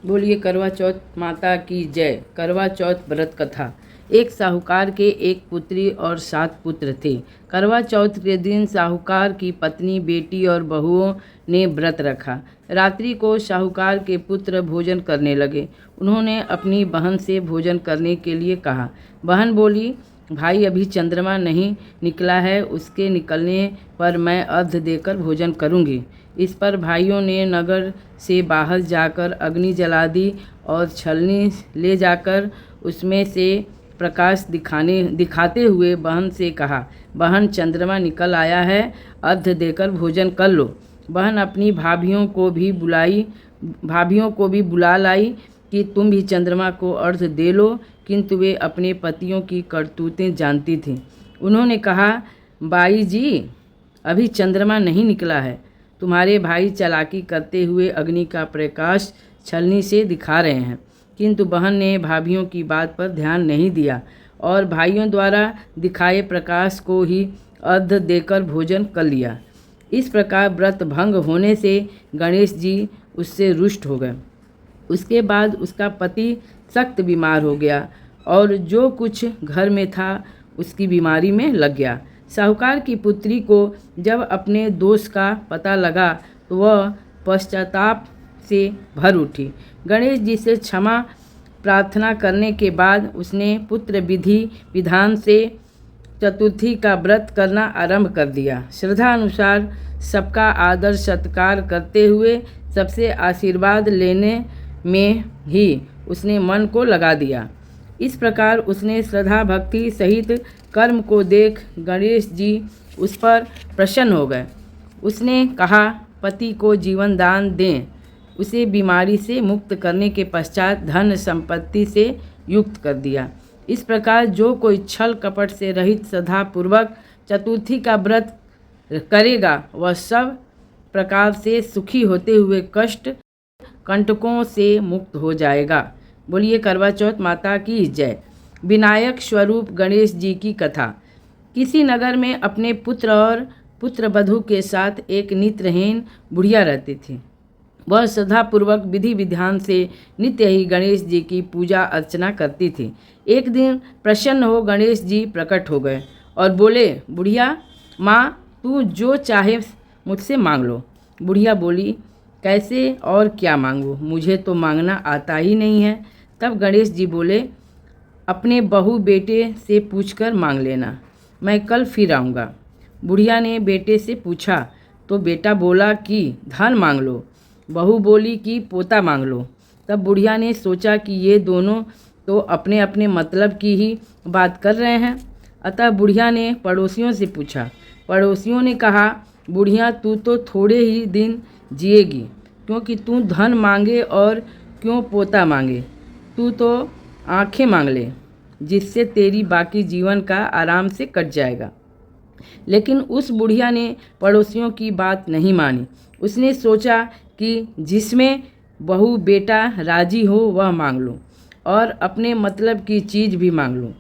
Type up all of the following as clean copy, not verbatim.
बोलिए करवा चौथ माता की जय। करवा चौथ व्रत कथा। एक साहूकार के एक पुत्री और 7 पुत्र थे। करवा चौथ के दिन साहूकार की पत्नी, बेटी और बहुओं ने व्रत रखा। रात्रि को साहूकार के पुत्र भोजन करने लगे। उन्होंने अपनी बहन से भोजन करने के लिए कहा। बहन बोली, भाई अभी चंद्रमा नहीं निकला है, उसके निकलने पर मैं अर्घ्य देकर भोजन करूंगी। इस पर भाइयों ने नगर से बाहर जाकर अग्नि जला दी और छलनी ले जाकर उसमें से प्रकाश दिखाते हुए बहन से कहा, बहन चंद्रमा निकल आया है, अर्घ्य देकर भोजन कर लो। बहन अपनी भाभियों को भी बुला लाई कि तुम भी चंद्रमा को अर्घ्य दे लो, किंतु वे अपने पतियों की करतूतें जानती थीं। उन्होंने कहा, बाई जी अभी चंद्रमा नहीं निकला है, तुम्हारे भाई चालाकी करते हुए अग्नि का प्रकाश छलनी से दिखा रहे हैं। किंतु बहन ने भाभियों की बात पर ध्यान नहीं दिया और भाइयों द्वारा दिखाए प्रकाश को ही अर्घ्य देकर भोजन कर लिया। इस प्रकार व्रत भंग होने से गणेश जी उससे रुष्ट हो गए। उसके बाद उसका पति सख्त बीमार हो गया और जो कुछ घर में था उसकी बीमारी में लग गया। साहूकार की पुत्री को जब अपने दोष का पता लगा तो वह पश्चाताप से भर उठी। गणेश जी से क्षमा प्रार्थना करने के बाद उसने पुत्र विधि विधान से चतुर्थी का व्रत करना आरंभ कर दिया। श्रद्धा अनुसार सबका आदर सत्कार करते हुए सबसे आशीर्वाद लेने में ही उसने मन को लगा दिया। इस प्रकार उसने श्रद्धा भक्ति सहित कर्म को देख गणेश जी उस पर प्रसन्न हो गए। उसने कहा, पति को जीवन दान दें, उसे बीमारी से मुक्त करने के पश्चात धन संपत्ति से युक्त कर दिया। इस प्रकार जो कोई छल कपट से रहित श्रद्धापूर्वक चतुर्थी का व्रत करेगा वह सब प्रकार से सुखी होते हुए कंटकों से मुक्त हो जाएगा। बोलिए करवा चौथ माता की जय। विनायक स्वरूप गणेश जी की कथा। किसी नगर में अपने पुत्र और पुत्रवधू के साथ एक नेत्रहीन बुढ़िया रहती थी। वह श्रद्धापूर्वक विधि विधान से नित्य ही गणेश जी की पूजा अर्चना करती थी। एक दिन प्रसन्न हो गणेश जी प्रकट हो गए और बोले, बुढ़िया माँ, तू जो चाहे मुझसे मांग लो। बुढ़िया बोली, कैसे और क्या मांगूँ, मुझे तो मांगना आता ही नहीं है। तब गणेश जी बोले, अपने बहू बेटे से पूछकर मांग लेना, मैं कल फिर आऊँगा। बुढ़िया ने बेटे से पूछा तो बेटा बोला कि धन मांग लो, बहू बोली कि पोता मांग लो। तब बुढ़िया ने सोचा कि ये दोनों तो अपने अपने मतलब की ही बात कर रहे हैं। अतः बुढ़िया ने पड़ोसियों से पूछा। पड़ोसियों ने कहा, बुढ़िया तू तो थोड़े ही दिन जिएगी, क्योंकि तू धन मांगे और क्यों पोता मांगे, तू तो आंखें मांग ले, जिससे तेरी बाकी जीवन का आराम से कट जाएगा। लेकिन उस बुढ़िया ने पड़ोसियों की बात नहीं मानी। उसने सोचा कि जिसमें बहू बेटा राजी हो वह मांग लो और अपने मतलब की चीज़ भी मांग लो।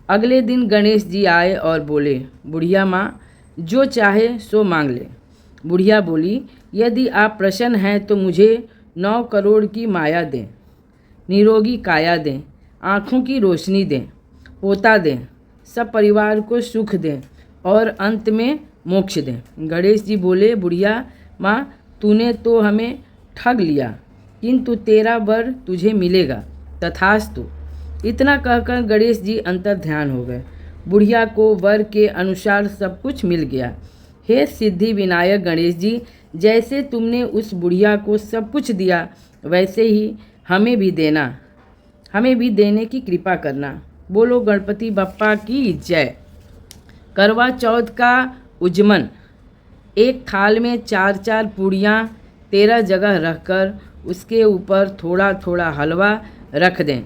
अगले दिन गणेश जी आए और बोले, बुढ़िया माँ, जो चाहे सो मांग ले। बुढ़िया बोली, यदि आप प्रसन्न हैं तो मुझे 9 करोड़ की माया दें, निरोगी काया दें, आँखों की रोशनी दें, पोता दें, सब परिवार को सुख दें और अंत में मोक्ष दें। गणेश जी बोले, बुढ़िया माँ, तूने तो हमें ठग लिया, किंतु तेरा वर तुझे मिलेगा, तथास्तु। इतना कहकर गणेश जी अंतर ध्यान हो गए। बुढ़िया को वर के अनुसार सब कुछ मिल गया। हे सिद्धि विनायक गणेश जी, जैसे तुमने उस बुढ़िया को सब कुछ दिया वैसे ही हमें भी देना, हमें भी देने की कृपा करना। बोलो गणपति बप्पा की जय। करवा चौथ का उज्जमन। एक थाल में 4-4 पूड़ियाँ 13 जगह रखकर उसके ऊपर थोड़ा थोड़ा हलवा रख दें।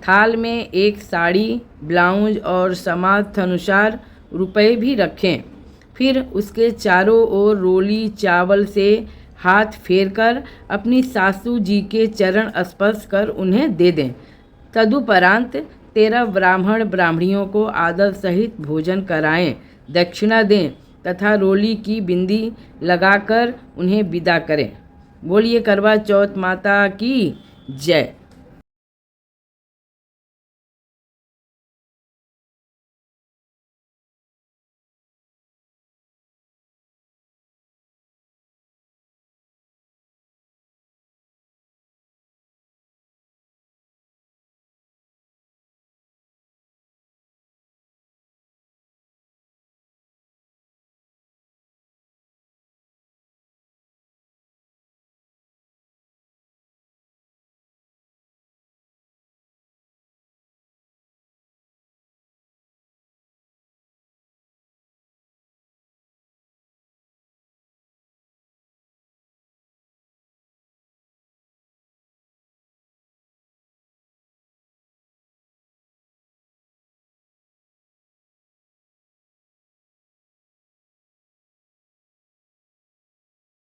थाल में एक साड़ी, ब्लाउज और सामर्थ्यानुसार रुपए भी रखें। फिर उसके चारों ओर रोली चावल से हाथ फेरकर अपनी सासू जी के चरण स्पर्श कर उन्हें दे दें। तदुपरांत 13 ब्राह्मण ब्राह्मणियों को आदर सहित भोजन कराएं, दक्षिणा दें तथा रोली की बिंदी लगाकर उन्हें विदा करें। बोलिए करवा चौथ माता की जय।